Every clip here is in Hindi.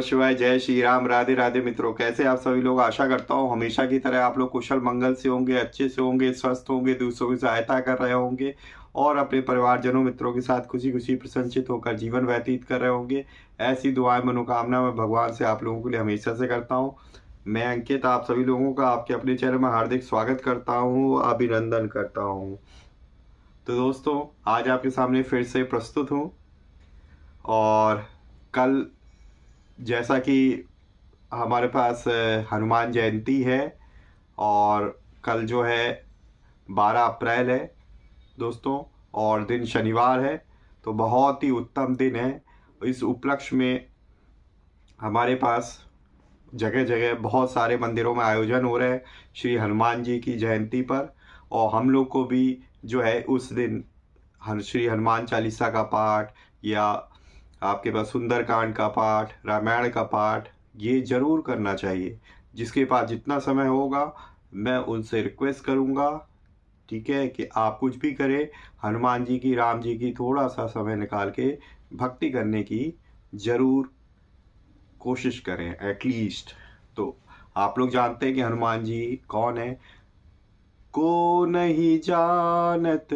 नमः शिवाय। जय श्री राम। राधे राधे मित्रों, कैसे आप सभी लोग। आशा करता हूँ हमेशा की तरह आप लोग कुशल मंगल से होंगे, अच्छे से होंगे, स्वस्थ होंगे, दूसरों की सहायता कर रहे होंगे और अपने परिवारजनों मित्रों के साथ खुशी खुशी प्रसन्नचित होकर जीवन व्यतीत कर रहे होंगे। ऐसी दुआएं मनोकामना मैं भगवान से आप लोगों के लिए हमेशा से करता हूँ। मैं अंकित आप सभी लोगों का आपके अपने चैनल में हार्दिक स्वागत करता हूँ, अभिनंदन करता हूँ। तो दोस्तों, आज आपके सामने फिर से प्रस्तुत हूँ और कल जैसा कि हमारे पास हनुमान जयंती है और कल जो है 12 अप्रैल है दोस्तों, और दिन शनिवार है, तो बहुत ही उत्तम दिन है। इस उपलक्ष्य में हमारे पास जगह जगह बहुत सारे मंदिरों में आयोजन हो रहे हैं श्री हनुमान जी की जयंती पर, और हम लोग को भी जो है उस दिन श्री हनुमान चालीसा का पाठ या आपके पास सुंदरकांड का पाठ, रामायण का पाठ, ये जरूर करना चाहिए। जिसके पास जितना समय होगा मैं उनसे रिक्वेस्ट करूँगा, ठीक है, कि आप कुछ भी करें, हनुमान जी की, राम जी की थोड़ा सा समय निकाल के भक्ति करने की जरूर कोशिश करें एटलीस्ट। तो आप लोग जानते हैं कि हनुमान जी कौन है। को नहीं जानत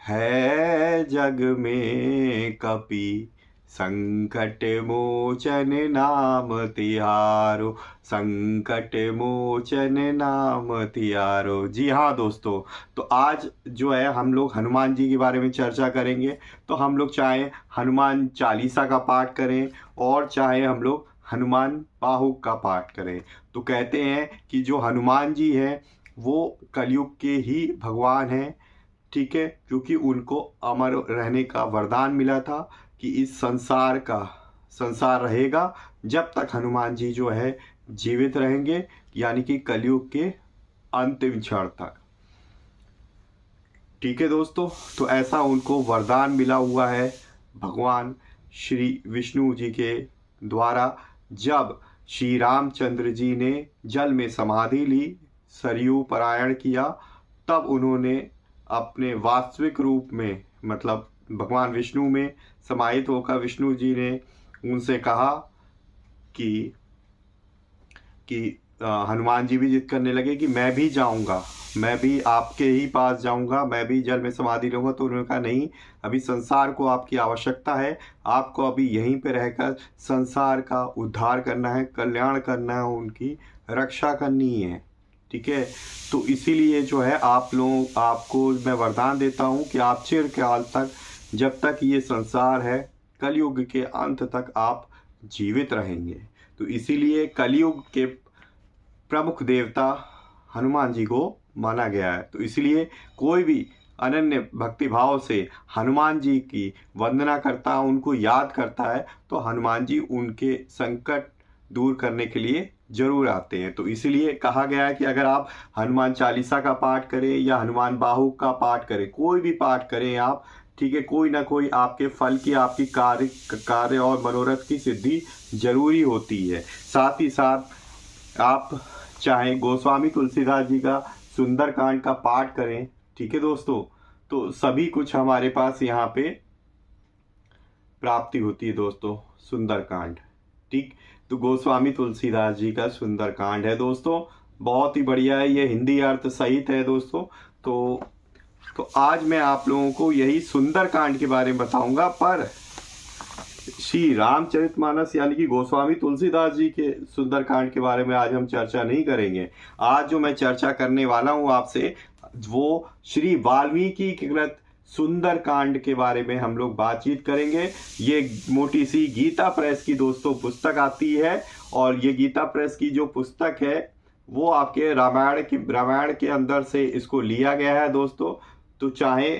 है जग में कपि, संकट मोचन नाम तिहारो, संकट मोचन नाम तिहारो। जी हाँ दोस्तों, तो आज जो है हम लोग हनुमान जी के बारे में चर्चा करेंगे। तो हम लोग चाहे हनुमान चालीसा का पाठ करें और चाहे हम लोग हनुमान बाहुक का पाठ करें, तो कहते हैं कि जो हनुमान जी हैं वो कलयुग के ही भगवान हैं, ठीक है, क्योंकि उनको अमर रहने का वरदान मिला था कि इस संसार रहेगा जब तक हनुमान जी जो है जीवित रहेंगे, यानी कि कलयुग के अंतिम क्षण तक। ठीक है दोस्तों, तो ऐसा उनको वरदान मिला हुआ है भगवान श्री विष्णु जी के द्वारा। जब श्री रामचंद्र जी ने जल में समाधि ली, सरयू पारायण किया, तब उन्होंने अपने वास्तविक रूप में, मतलब भगवान विष्णु में समाहित होकर विष्णु जी ने उनसे कहा कि हनुमान जी भी जिद करने लगे कि मैं भी जाऊंगा, मैं भी आपके ही पास जाऊंगा, मैं भी जल में समाधि लूंगा। तो उन्होंने कहा नहीं, अभी संसार को आपकी आवश्यकता है, आपको अभी यहीं पे रहकर संसार का उद्धार करना है, कल्याण करना है, उनकी रक्षा करनी है, ठीक है। तो इसीलिए जो है आपको मैं वरदान देता हूँ कि आप चिरकाल तक, जब तक ये संसार है, कलयुग के अंत तक आप जीवित रहेंगे। तो इसीलिए कलयुग के प्रमुख देवता हनुमान जी को माना गया है। तो इसलिए कोई भी अनन्य भक्ति भाव से हनुमान जी की वंदना करता है, उनको याद करता है, तो हनुमान जी उनके संकट दूर करने के लिए जरूर आते हैं। तो इसीलिए कहा गया है कि अगर आप हनुमान चालीसा का पाठ करें या हनुमान बाहुक का पाठ करें, कोई भी पाठ करें आप, ठीक है, कोई ना कोई आपके फल की, आपकी कार्य और मनोरथ की सिद्धि जरूरी होती है। साथ ही साथ आप चाहे गोस्वामी तुलसीदास जी का सुंदरकांड का पाठ करें, ठीक है दोस्तों, तो सभी कुछ हमारे पास यहाँ पे प्राप्ति होती है दोस्तों। सुंदरकांड, ठीक, तो गोस्वामी तुलसीदास जी का सुंदरकांड है दोस्तों, बहुत ही बढ़िया है, ये हिंदी अर्थ सहित है दोस्तों। तो आज मैं आप लोगों को यही सुंदरकांड के बारे में बताऊंगा, पर श्री रामचरितमानस यानी कि गोस्वामी तुलसीदास जी के सुंदरकांड के बारे में आज हम चर्चा नहीं करेंगे। आज जो मैं चर्चा करने वाला हूं आपसे, वो श्री वाल्मीकि कृत सुंदरकांड के बारे में हम लोग बातचीत करेंगे। ये मोटी सी गीता प्रेस की दोस्तों पुस्तक आती है, और ये गीता प्रेस की जो पुस्तक है वो आपके रामायण के अंदर से इसको लिया गया है दोस्तों। तो चाहे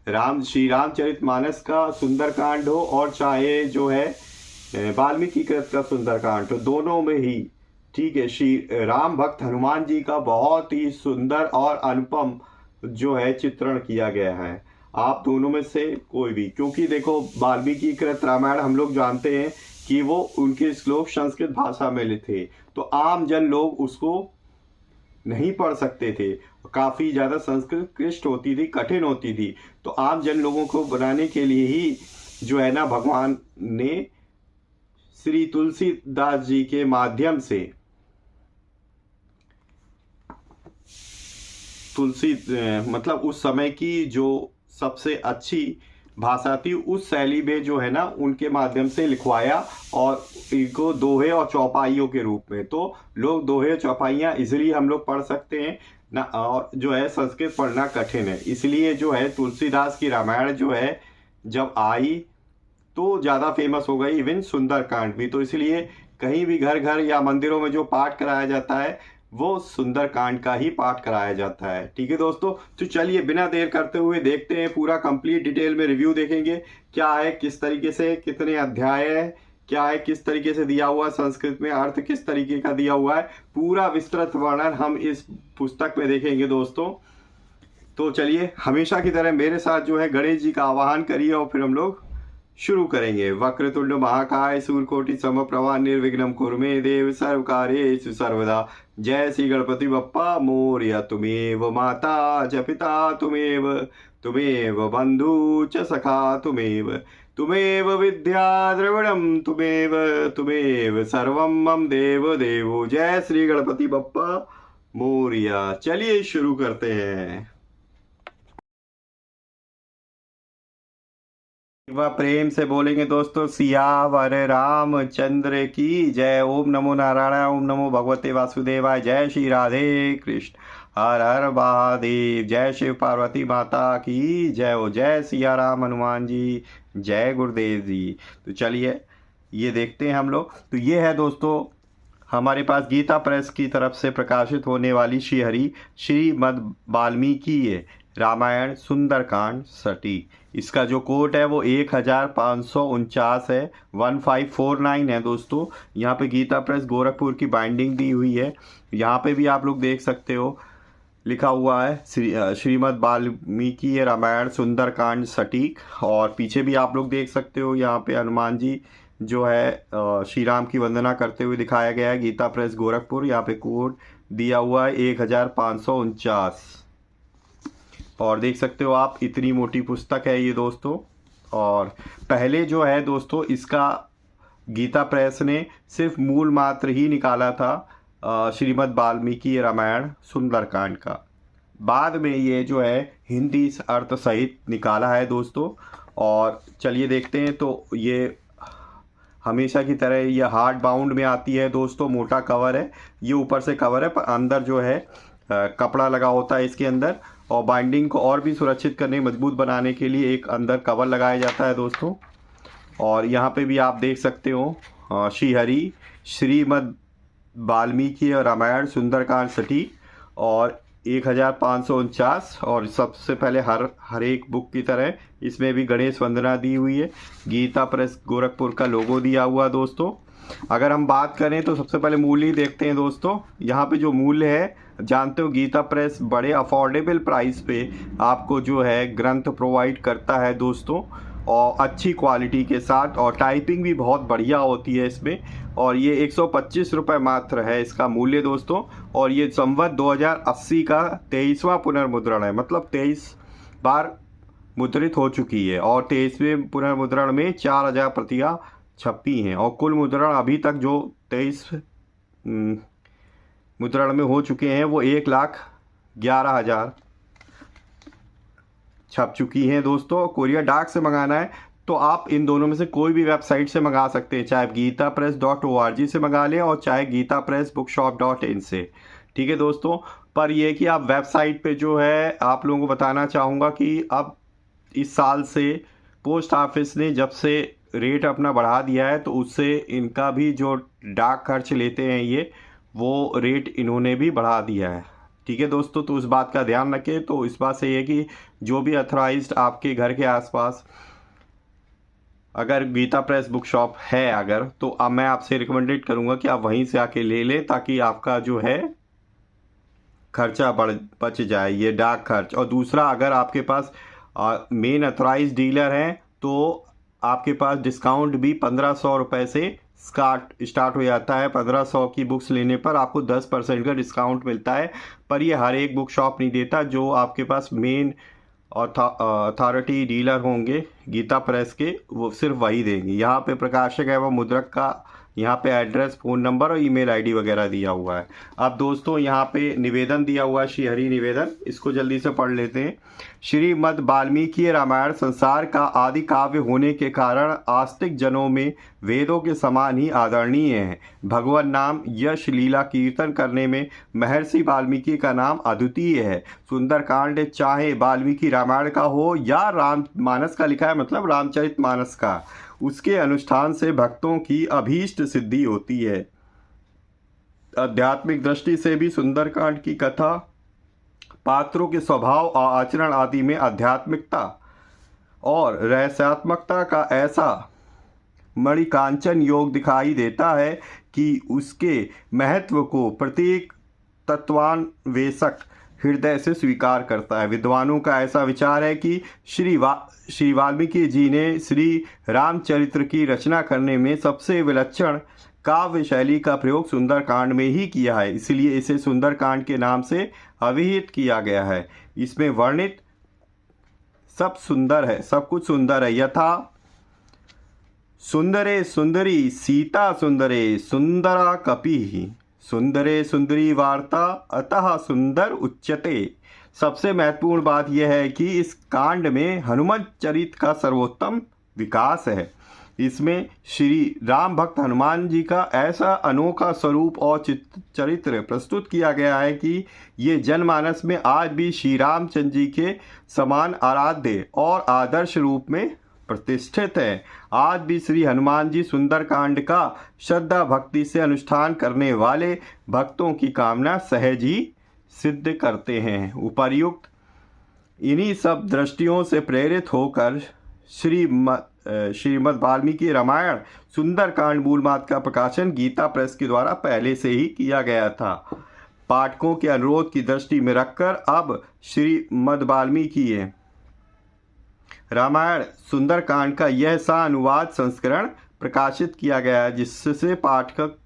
श्री रामचरितमानस का सुंदरकांड हो और चाहे जो है वाल्मीकि कृत का सुंदरकांड हो, दोनों में ही, ठीक है, श्री राम भक्त हनुमान जी का बहुत ही सुंदर और अनुपम जो है चित्रण किया गया है। आप दोनों में से कोई भी, क्योंकि देखो वाल्मीकि कृत रामायण हम लोग जानते हैं कि वो उनके श्लोक संस्कृत भाषा में थे, तो आम जन लोग उसको नहीं पढ़ सकते थे, काफ़ी ज़्यादा संस्कृत क्लिष्ट होती थी, कठिन होती थी। तो आम जन लोगों को बनाने के लिए ही जो है ना भगवान ने श्री तुलसीदास जी के माध्यम से मतलब उस समय की जो सबसे अच्छी भाषा थी उस शैली में जो है ना उनके माध्यम से लिखवाया, और इनको दोहे और चौपाइयों के रूप में। तो लोग दोहे चौपाइयाँ इजीली हम लोग पढ़ सकते हैं ना, और जो है संस्कृत पढ़ना कठिन है, इसलिए जो है तुलसीदास की रामायण जो है जब आई तो ज़्यादा फेमस हो गई, इवन सुंदरकांड भी। तो इसलिए कहीं भी घर घर या मंदिरों में जो पाठ कराया जाता है वो सुंदरकांड का ही पाठ कराया जाता है। ठीक है दोस्तों, तो चलिए बिना देर करते हुए देखते हैं, पूरा कंप्लीट डिटेल में रिव्यू देखेंगे क्या है, किस तरीके से, कितने अध्याय है, क्या है, किस तरीके से दिया हुआ है, संस्कृत में अर्थ किस तरीके का दिया हुआ है, पूरा विस्तृत वर्णन हम इस पुस्तक में देखेंगे दोस्तों। तो चलिए हमेशा की तरह मेरे साथ जो है गणेश जी का आवाहन करिए और फिर हम लोग शुरू करेंगे। वक्रतुंड महाकाय सूर्यकोटि समप्रभा निर्विघ्नं कुरु मे देव सर्वकार्येषु सर्वदा। जय श्री गणपति बप्पा मोरया। तुमेव माता च पिता तुमेव, तुमेव बंधु च सखा तुमेव, तुमेव विद्या द्रविणं तुमेव, तुमेव सर्वं मम देव देवो। जय श्री गणपति बप्पा मोरया। चलिए शुरू करते हैं। वह प्रेम से बोलेंगे दोस्तों सियावर रामचंद्र की जय। ओम नमो नारायण, ओम नमो भगवते वासुदेवाय। जय श्री राधे कृष्ण, हर हर महादेव। जय शिव पार्वती माता की जय हो। जय सिया राम हनुमान जी, जय गुरुदेव जी। तो चलिए ये देखते हैं हम लोग। तो ये है दोस्तों हमारे पास गीता प्रेस की तरफ से प्रकाशित होने वाली श्रीमद् वाल्मीकि रामायण सुंदरकांड सटी। इसका जो कोड है वो 1549 है, 1549 है दोस्तों। यहाँ पे गीता प्रेस गोरखपुर की बाइंडिंग दी हुई है। यहाँ पे भी आप लोग देख सकते हो लिखा हुआ है श्रीमद् वाल्मीकि रामायण सुंदरकांड सटीक। और पीछे भी आप लोग देख सकते हो यहाँ पे हनुमान जी जो है श्री राम की वंदना करते हुए दिखाया गया है। गीता प्रेस गोरखपुर, यहाँ पे कोड दिया हुआ है 1549। और देख सकते हो आप इतनी मोटी पुस्तक है ये दोस्तों। और पहले जो है दोस्तों इसका गीता प्रेस ने सिर्फ मूल मात्र ही निकाला था श्रीमद् वाल्मीकि रामायण सुंदरकांड का। बाद में ये जो है हिंदी अर्थ सहित निकाला है दोस्तों। और चलिए देखते हैं। तो ये हमेशा की तरह ये हार्ड बाउंड में आती है दोस्तों, मोटा कवर है ये, ऊपर से कवर है पर अंदर जो है कपड़ा लगा होता है इसके अंदर। और बाइंडिंग को और भी सुरक्षित करने, मजबूत बनाने के लिए एक अंदर कवर लगाया जाता है दोस्तों। और यहाँ पे भी आप देख सकते हो श्रीहरि श्रीमद् वाल्मीकि रामायण सुंदरकांड सटी और 1549। और सबसे पहले हर एक बुक की तरह इसमें भी गणेश वंदना दी हुई है। गीता प्रेस गोरखपुर का लोगो दिया हुआ दोस्तों। अगर हम बात करें तो सबसे पहले मूल्य ही देखते हैं दोस्तों। यहाँ पे जो मूल्य है जानते हो गीता प्रेस बड़े अफोर्डेबल प्राइस पे आपको जो है ग्रंथ प्रोवाइड करता है दोस्तों, और अच्छी क्वालिटी के साथ। और टाइपिंग भी बहुत बढ़िया होती है इसमें। और ये 125 रुपये मात्र है इसका मूल्य दोस्तों। और ये संवत 2080 का 23वां पुनर्मुद्रण है, मतलब 23 बार मुद्रित हो चुकी है। और 23वें पुनर्मुद्रण में 4000 प्रतियां छपी हैं। और कुल मुद्रण अभी तक जो 23 मुद्रण में हो चुके हैं वो 1,11,000 छप चुकी हैं दोस्तों। कोरियर डाक से मंगाना है तो आप इन दोनों में से कोई भी वेबसाइट से मंगा सकते हैं, चाहे gitapress.org से मंगा लें और चाहे gitapressbookshop.in से। ठीक है दोस्तों। पर यह कि आप वेबसाइट पे जो है आप लोगों को बताना चाहूँगा कि अब इस साल से पोस्ट ऑफिस ने जब से रेट अपना बढ़ा दिया है तो उससे इनका भी जो डाक खर्च लेते हैं ये वो रेट इन्होंने भी बढ़ा दिया है। ठीक है दोस्तों, तो उस बात का ध्यान रखें। तो इस बात से ये कि जो भी अथॉराइज्ड आपके घर के आसपास अगर गीता प्रेस बुक शॉप है अगर, तो अब मैं आपसे रिकमेंडेड करूंगा कि आप वहीं से आके ले लें, ताकि आपका जो है खर्चा बच जाए, ये डाक खर्च। और दूसरा, अगर आपके पास मेन अथॉराइज्ड डीलर हैं तो आपके पास डिस्काउंट भी 1500 रुपये से स्टार्ट हो जाता है। 1500 की बुक्स लेने पर आपको 10% का डिस्काउंट मिलता है। पर ये हर एक बुक शॉप नहीं देता, जो आपके पास मेन अथॉरिटी डीलर होंगे गीता प्रेस के वो सिर्फ वही देंगे। यहाँ पे प्रकाशक है वो मुद्रक का यहाँ पे एड्रेस, फ़ोन नंबर और ईमेल आईडी वगैरह दिया हुआ है। अब दोस्तों यहाँ पे निवेदन दिया हुआ है, श्रीहरि निवेदन, इसको जल्दी से पढ़ लेते हैं। श्रीमद् वाल्मीकि रामायण संसार का आदि काव्य होने के कारण आस्तिक जनों में वेदों के समान ही आदरणीय है। भगवान नाम यश लीला कीर्तन करने में महर्षि वाल्मीकि का नाम अद्वितीय है। सुंदरकांड चाहे वाल्मीकि रामायण का हो या राममानस का लिखा है, मतलब रामचरितमानस का, उसके अनुष्ठान से भक्तों की अभीष्ट सिद्धि होती है। आध्यात्मिक दृष्टि से भी सुंदरकांड की कथा पात्रों के स्वभाव और आचरण आदि में आध्यात्मिकता और रहस्यात्मकता का ऐसा मणिकांचन योग दिखाई देता है कि उसके महत्व को प्रत्येक तत्वान्वेषक हृदय से स्वीकार करता है। विद्वानों का ऐसा विचार है कि श्री वाल्मीकि जी ने श्री रामचरित्र की रचना करने में सबसे विलक्षण काव्य शैली का प्रयोग सुंदरकांड में ही किया है, इसलिए इसे सुंदरकांड के नाम से अभिहित किया गया है। इसमें वर्णित सब सुंदर है, सब कुछ सुंदर है। यथा सुंदरे सुंदरी सीता सुंदरे सुंदरा कपि सुंदरे सुंदरी वार्ता अतः सुंदर उच्यते। सबसे महत्वपूर्ण बात यह है कि इस कांड में हनुमान चरित्र का सर्वोत्तम विकास है। इसमें श्री राम भक्त हनुमान जी का ऐसा अनोखा स्वरूप और चरित्र प्रस्तुत किया गया है कि ये जनमानस में आज भी श्री रामचंद्र जी के समान आराध्य और आदर्श रूप में प्रतिष्ठित है। आज भी श्री हनुमान जी सुंदरकांड का श्रद्धा भक्ति से अनुष्ठान करने वाले भक्तों की कामना सहज ही सिद्ध करते हैं। उपर्युक्त इन्हीं सब दृष्टियों से प्रेरित होकर श्रीमद् वाल्मीकि रामायण सुंदरकांड मूलमात का प्रकाशन गीता प्रेस के द्वारा पहले से ही किया गया था। पाठकों के अनुरोध की दृष्टि में रखकर अब श्रीमद् वाल्मीकि रामायण सुंदरकांड का यह सा अनुवाद संस्करण प्रकाशित किया गया है, जिससे पाठक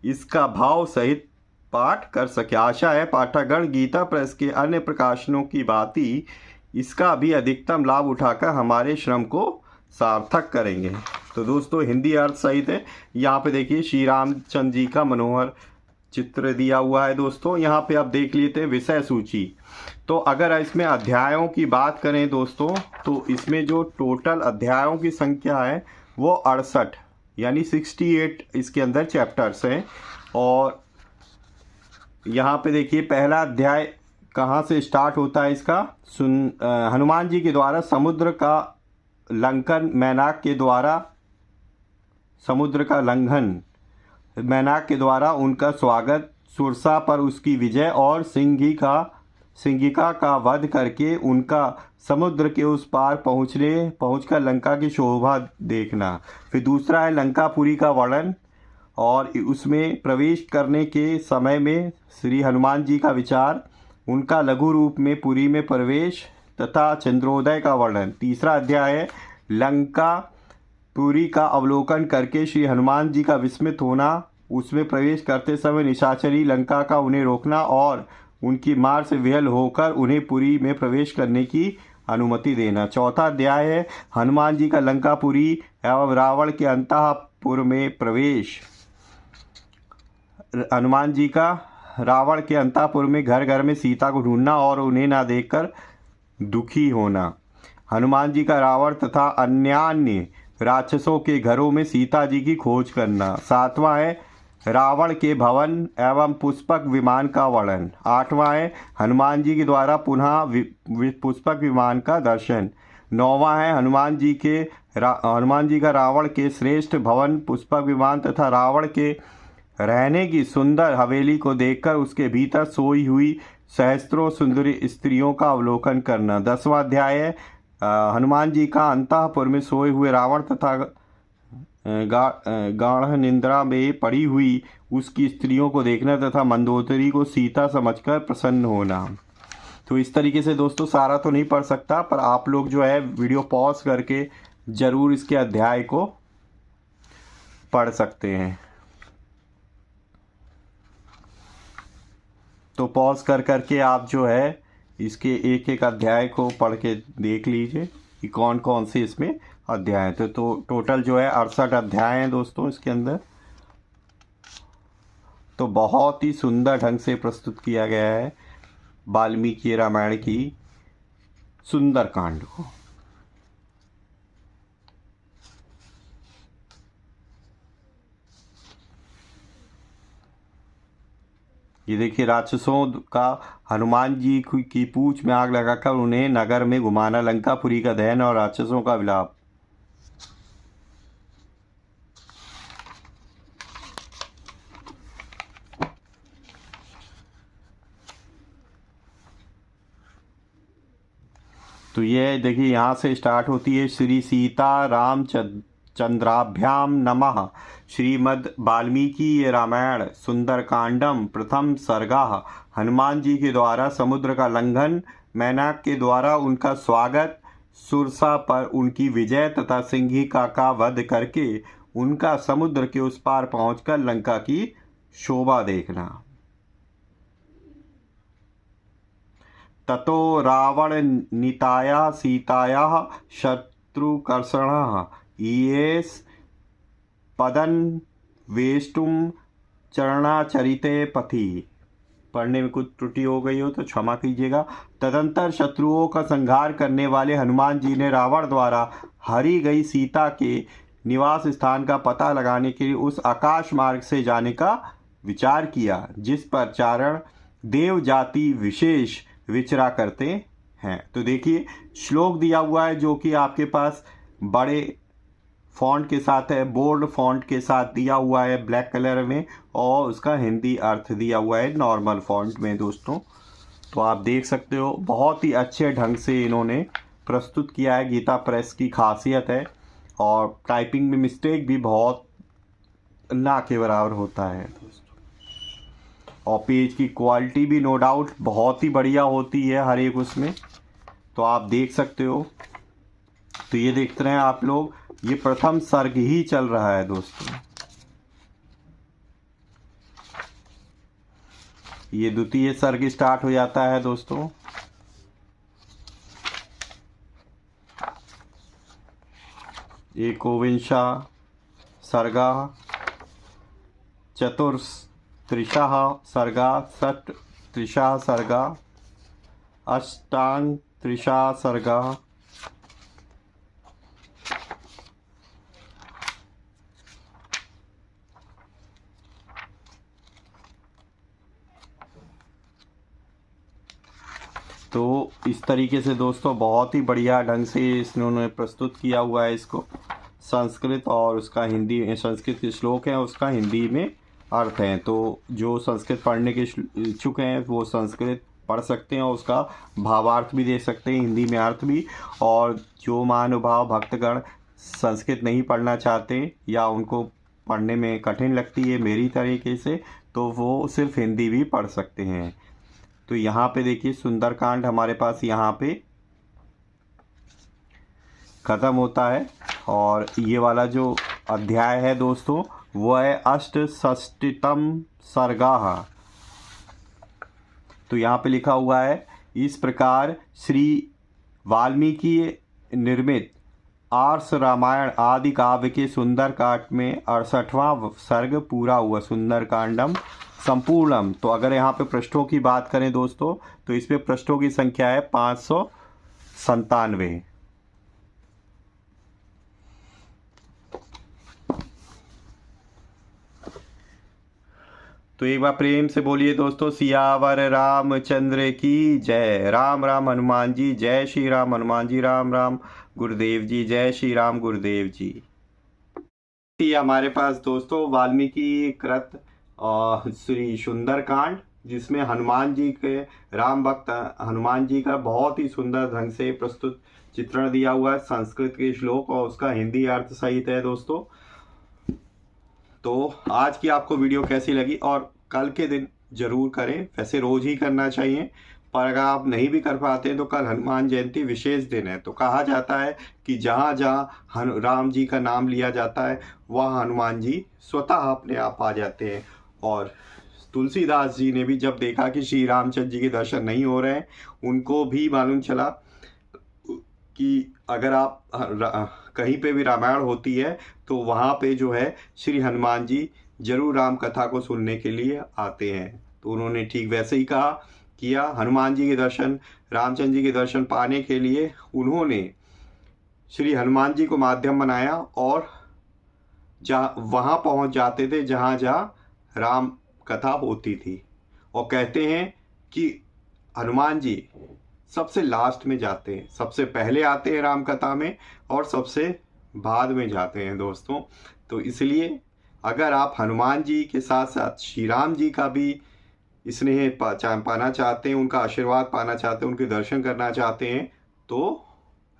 इसका भाव सहित पाठ कर सके। आशा है पाठकगण गीता प्रेस के अन्य प्रकाशनों की भांति इसका भी अधिकतम लाभ उठाकर हमारे श्रम को सार्थक करेंगे। तो दोस्तों हिंदी अर्थ सहित है। यहाँ पे देखिए श्री रामचंद्र जी का मनोहर चित्र दिया हुआ है। दोस्तों यहाँ पे आप देख लेते हैं विषय सूची। तो अगर इसमें अध्यायों की बात करें दोस्तों, तो इसमें जो टोटल अध्यायों की संख्या है वो 68 यानी 68 इसके अंदर चैप्टर्स हैं। और यहाँ पे देखिए पहला अध्याय कहाँ से स्टार्ट होता है इसका, हनुमान जी के द्वारा समुद्र का लंघन, मैनाक के द्वारा समुद्र का लंघन, मैनाक के द्वारा उनका स्वागत, सुरसा पर उसकी विजय और सिंगिका का वध करके उनका समुद्र के उस पार पहुंचकर लंका की शोभा देखना। फिर दूसरा है लंकापुरी का वर्णन और उसमें प्रवेश करने के समय में श्री हनुमान जी का विचार, उनका लघु रूप में पुरी में प्रवेश तथा चंद्रोदय का वर्णन। तीसरा अध्याय है लंका पुरी का अवलोकन करके श्री हनुमान जी का विस्मित होना, उसमें प्रवेश करते समय निशाचरी लंका का उन्हें रोकना और उनकी मार से विहल होकर उन्हें पुरी में प्रवेश करने की अनुमति देना। चौथा अध्याय है हनुमान जी का लंकापुरी एवं रावण के अंतःपुर में प्रवेश। हनुमान जी का रावण के अंतःपुर में घर घर में सीता को ढूंढना और उन्हें ना देखकर दुखी होना। हनुमान जी का रावण तथा अन्यान्य राक्षसों के घरों में सीता जी की खोज करना। सातवां है रावण के भवन एवं पुष्पक विमान का वर्णन। आठवां है हनुमान जी के द्वारा पुनः पुष्पक विमान का दर्शन। नौवां है हनुमान जी का रावण के श्रेष्ठ भवन पुष्पक विमान तथा रावण के रहने की सुंदर हवेली को देखकर उसके भीतर सोई हुई सहस्त्रों सुंदरी स्त्रियों का अवलोकन करना। 10वां अध्याय है हनुमान जी का अंतःपुर में सोए हुए रावण तथा गाढ़ निंद्रा में पड़ी हुई उसकी स्त्रियों को देखना तथा मंदोदरी को सीता समझकर प्रसन्न होना। तो इस तरीके से दोस्तों सारा तो नहीं पढ़ सकता, पर आप लोग जो है वीडियो पॉज करके ज़रूर इसके अध्याय को पढ़ सकते हैं। तो पॉज करके आप जो है इसके एक एक अध्याय को पढ़ के देख लीजिए कि कौन कौन से इसमें अध्याय हैं। तो टोटल जो है 68 अध्याय हैं दोस्तों इसके अंदर। तो बहुत ही सुंदर ढंग से प्रस्तुत किया गया है वाल्मीकि रामायण की सुंदरकांड को। ये देखिए, राक्षसों का हनुमान जी की पूंछ में आग लगाकर उन्हें नगर में घुमाना, लंकापुरी का दहन और राक्षसों का विलाप। तो ये देखिए, यहाँ से स्टार्ट होती है श्री सीता राम चंद्राभ्याम नमः श्रीमद् वाल्मीकि रामायण सुंदरकांडम प्रथम सर्गा। हनुमान जी के द्वारा समुद्र का लंघन, मैनाक के द्वारा उनका स्वागत, सुरसा पर उनकी विजय तथा सिंहिका का वध करके उनका समुद्र के उस पार पहुंचकर लंका की शोभा देखना। ततो रावण नीताया सीताया शत्रुकर्षण येस पदन वेष्टुम चरणाचरिते पथि। पढ़ने में कुछ त्रुटि हो गई हो तो क्षमा कीजिएगा। तदंतर शत्रुओं का संहार करने वाले हनुमान जी ने रावण द्वारा हरी गई सीता के निवास स्थान का पता लगाने के लिए उस आकाश मार्ग से जाने का विचार किया जिस पर चारण देव जाति विशेष विचरा करते हैं। तो देखिए, श्लोक दिया हुआ है जो कि आपके पास बड़े फॉन्ट के साथ है, बोल्ड फॉन्ट के साथ दिया हुआ है ब्लैक कलर में, और उसका हिंदी अर्थ दिया हुआ है नॉर्मल फॉन्ट में दोस्तों। तो आप देख सकते हो, बहुत ही अच्छे ढंग से इन्होंने प्रस्तुत किया है। गीता प्रेस की खासियत है, और टाइपिंग में मिस्टेक भी बहुत ना के बराबर होता है दोस्तों। और पेज की क्वालिटी भी नो डाउट बहुत ही बढ़िया होती है हर एक उसमें, तो आप देख सकते हो। तो ये देखते रहे आप लोग, ये प्रथम सर्ग ही चल रहा है दोस्तों। ये द्वितीय सर्ग स्टार्ट हो जाता है दोस्तों। एकोविंशा सर्गा चतुस्त्रिशः सर्गा षट्त्रिशः सर्गा अष्टांगत्रिशः सर्गा। तो इस तरीके से दोस्तों बहुत ही बढ़िया ढंग से इन्होंने प्रस्तुत किया हुआ है इसको। संस्कृत और उसका हिंदी, संस्कृत के श्लोक हैं उसका हिंदी में अर्थ हैं। तो जो संस्कृत पढ़ने के इच्छुक हैं वो संस्कृत पढ़ सकते हैं और उसका भावार्थ भी दे सकते हैं, हिंदी में अर्थ भी। और जो महानुभाव भक्तगण संस्कृत नहीं पढ़ना चाहते या उनको पढ़ने में कठिन लगती है मेरी तरीके से, तो वो सिर्फ हिंदी भी पढ़ सकते हैं। तो यहाँ पे देखिए, सुंदरकांड हमारे पास यहाँ पे ख़त्म होता है। और ये वाला जो अध्याय है दोस्तों वो है अष्टषष्टितम सर्गा। तो यहाँ पे लिखा हुआ है, इस प्रकार श्री वाल्मीकि निर्मित आर्ष रामायण आदि काव्य के सुंदरकांड में 68वां सर्ग पूरा हुआ। सुंदरकांडम संपूर्णम। तो अगर यहाँ पे पृष्ठों की बात करें दोस्तों तो इस पे पृष्ठों की संख्या है 597। तो एक बार प्रेम से बोलिए दोस्तों, सियावर रामचंद्र की जय। राम राम हनुमान जी, जय श्री राम हनुमान जी। राम राम गुरुदेव जी, जय श्री राम गुरुदेव जी। हमारे पास दोस्तों वाल्मीकि कृत श्री सुंदरकांड, जिसमें हनुमान जी के, राम भक्त हनुमान जी का बहुत ही सुंदर ढंग से प्रस्तुत चित्रण दिया हुआ है, संस्कृत के श्लोक और उसका हिंदी अर्थ सहित है दोस्तों। तो आज की आपको वीडियो कैसी लगी, और कल के दिन जरूर करें, वैसे रोज ही करना चाहिए, पर अगर आप नहीं भी कर पाते हैं तो कल हनुमान जयंती विशेष दिन है। तो कहा जाता है कि जहाँ जहाँ राम जी का नाम लिया जाता है वह हनुमान जी स्वतः अपने आप आ जाते हैं। और तुलसीदास जी ने भी जब देखा कि श्री रामचंद्र जी के दर्शन नहीं हो रहे हैं, उनको भी मालूम चला कि अगर आप कहीं पे भी रामायण होती है तो वहाँ पे जो है श्री हनुमान जी जरूर राम कथा को सुनने के लिए आते हैं। तो उन्होंने ठीक वैसे ही कहा किया। हनुमान जी के दर्शन, रामचंद्र जी के दर्शन पाने के लिए उन्होंने श्री हनुमान जी को माध्यम बनाया और वहां पहुंच जाते थे जहां जहां राम कथा होती थी। और कहते हैं कि हनुमान जी सबसे लास्ट में जाते हैं, सबसे पहले आते हैं राम कथा में और सबसे बाद में जाते हैं दोस्तों। तो इसलिए अगर आप हनुमान जी के साथ साथ श्री राम जी का भी स्नेह पाना चाहते हैं, उनका आशीर्वाद पाना चाहते हैं, उनके दर्शन करना चाहते हैं, तो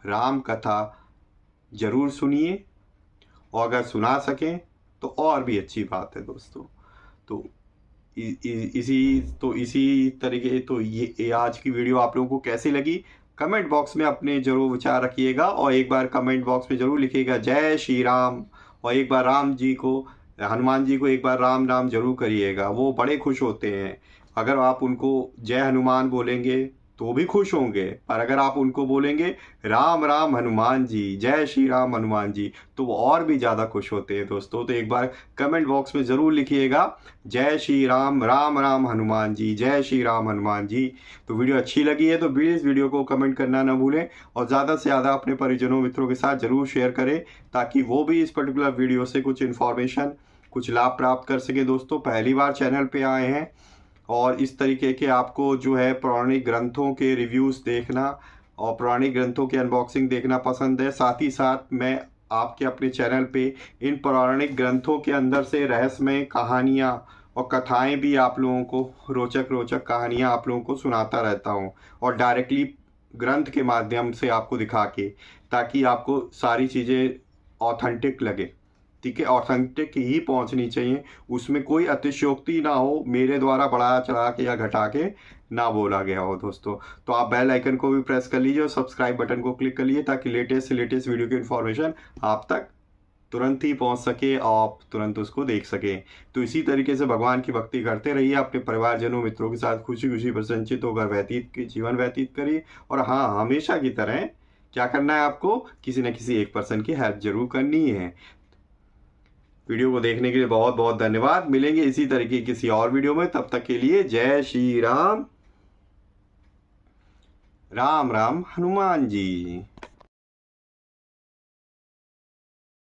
राम कथा जरूर सुनिए। और अगर सुना सकें तो और भी अच्छी बात है दोस्तों। तो इसी तरीके तो ये आज की वीडियो आप लोगों को कैसी लगी कमेंट बॉक्स में अपने जरूर विचार रखिएगा। और एक बार कमेंट बॉक्स में जरूर लिखिएगा जय श्री राम। और एक बार राम जी को, हनुमान जी को एक बार राम राम जरूर करिएगा, वो बड़े खुश होते हैं। अगर आप उनको जय हनुमान बोलेंगे तो भी खुश होंगे, पर अगर आप उनको बोलेंगे राम राम हनुमान जी, जय श्री राम हनुमान जी, तो वो और भी ज़्यादा खुश होते हैं दोस्तों। तो एक बार कमेंट बॉक्स में ज़रूर लिखिएगा जय श्री राम, राम राम हनुमान जी, जय श्री राम हनुमान जी। तो वीडियो अच्छी लगी है तो प्लीज़ वीडियो को कमेंट करना ना भूलें और ज़्यादा से ज़्यादा अपने परिजनों मित्रों के साथ ज़रूर शेयर करें ताकि वो भी इस पर्टिकुलर वीडियो से कुछ इन्फॉर्मेशन, कुछ लाभ प्राप्त कर सके। दोस्तों पहली बार चैनल पे आए हैं और इस तरीके के आपको जो है पौराणिक ग्रंथों के रिव्यूज़ देखना और पौराणिक ग्रंथों की अनबॉक्सिंग देखना पसंद है, साथ ही साथ मैं आपके अपने चैनल पे इन पौराणिक ग्रंथों के अंदर से रहस्यमय कहानियाँ और कथाएं भी आप लोगों को, रोचक रोचक कहानियाँ आप लोगों को सुनाता रहता हूँ और डायरेक्टली ग्रंथ के माध्यम से आपको दिखा के, ताकि आपको सारी चीज़ें ऑथेंटिक लगे। ठीक है, ऑथेंटिक ही पहुंचनी चाहिए, उसमें कोई अतिशयोक्ति ना हो, मेरे द्वारा बढ़ा चढ़ा के या घटा के ना बोला गया हो दोस्तों। तो आप बेल आइकन को भी प्रेस कर लीजिए और सब्सक्राइब बटन को क्लिक कर लीजिए ताकि लेटेस्ट से लेटेस्ट वीडियो की इन्फॉर्मेशन आप तक तुरंत ही पहुंच सके और आप तुरंत उसको देख सकें। तो इसी तरीके से भगवान की भक्ति करते रहिए, अपने परिवारजनों मित्रों के साथ खुशी खुशी प्रसन्नचित होकर जीवन व्यतीत करिए। और हाँ, हमेशा की तरह क्या करना है आपको, किसी न किसी एक पर्सन की हेल्प जरूर करनी है। वीडियो को देखने के लिए बहुत बहुत धन्यवाद। मिलेंगे इसी तरीके किसी और वीडियो में, तब तक के लिए जय श्री राम, राम राम हनुमान जी।